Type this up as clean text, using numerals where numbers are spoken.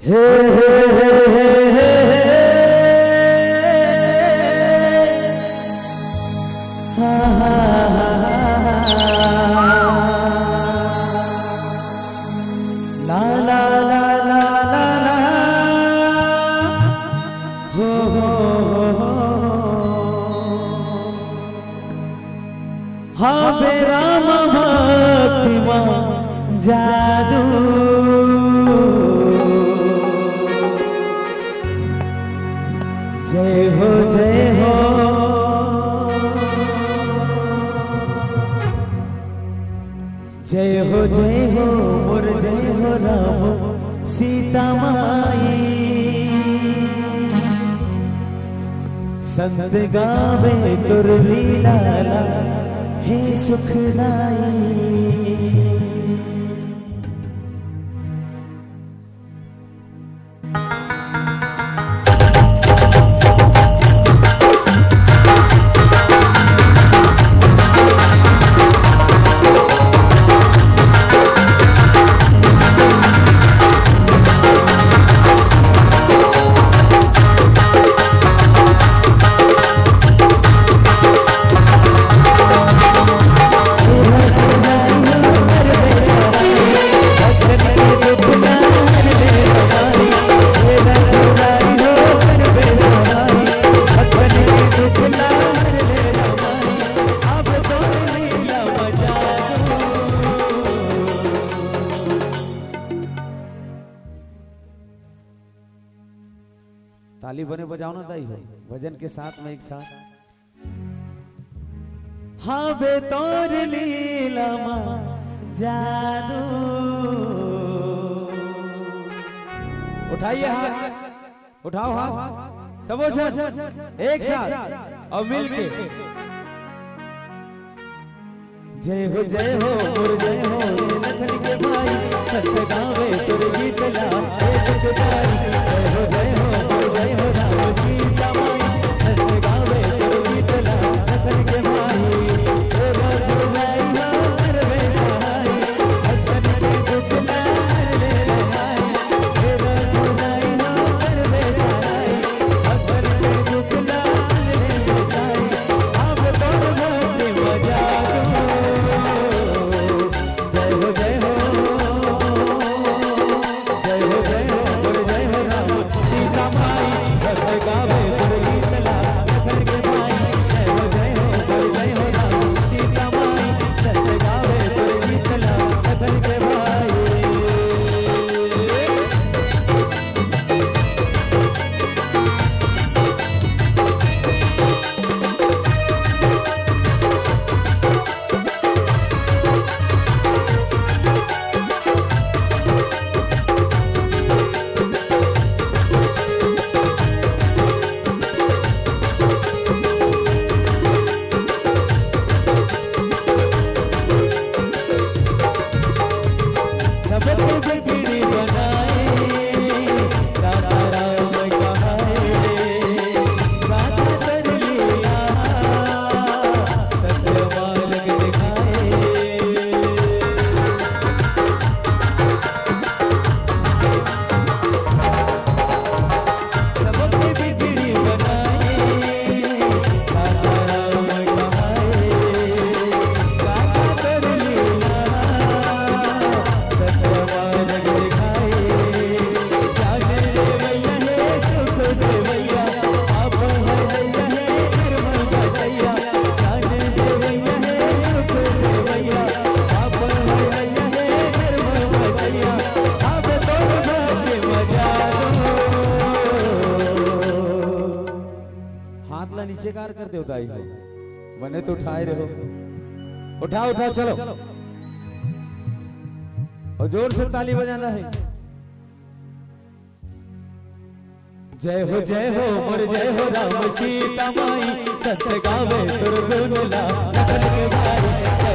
हे हे हे हे हा हा ला ला ला ला ला ला हो हा बेराम भक्तिमा जादू जय हो जय हो जय हो जय हो मोर जय हो राम सीता माई संत गावे तुर लीला हे सुखदाई। ताली बने बजाओ ना दाई हो भजन के साथ में एक साथ। हाँ बेतौर लीला मां जादू। उठाइए हाथ, उठाओ हाथ सबो एक साथ और मिलके जय हो जय हो जय हो नखल के भाई सत्य गावे तुर गीत ला जय हो जय हो राम सीता माई सत्य गावे तुर गीत ला नखल के भाई हे बधुआई हो करवे सहाय भक्तन के दुख ला ले लहाय हे बधुआई हो करवे सहाय भक्तन के दुख ला ले लहाय अब तो भक्ति मजा नीचे कार कर दे उताई बने तो उठाए रहो उठाओ उठाओ चलो और जोर से ताली बजाना है। जय हो मोर जय हो राम सीता माई सत्य गावे तुर गुण ला नखल के भाई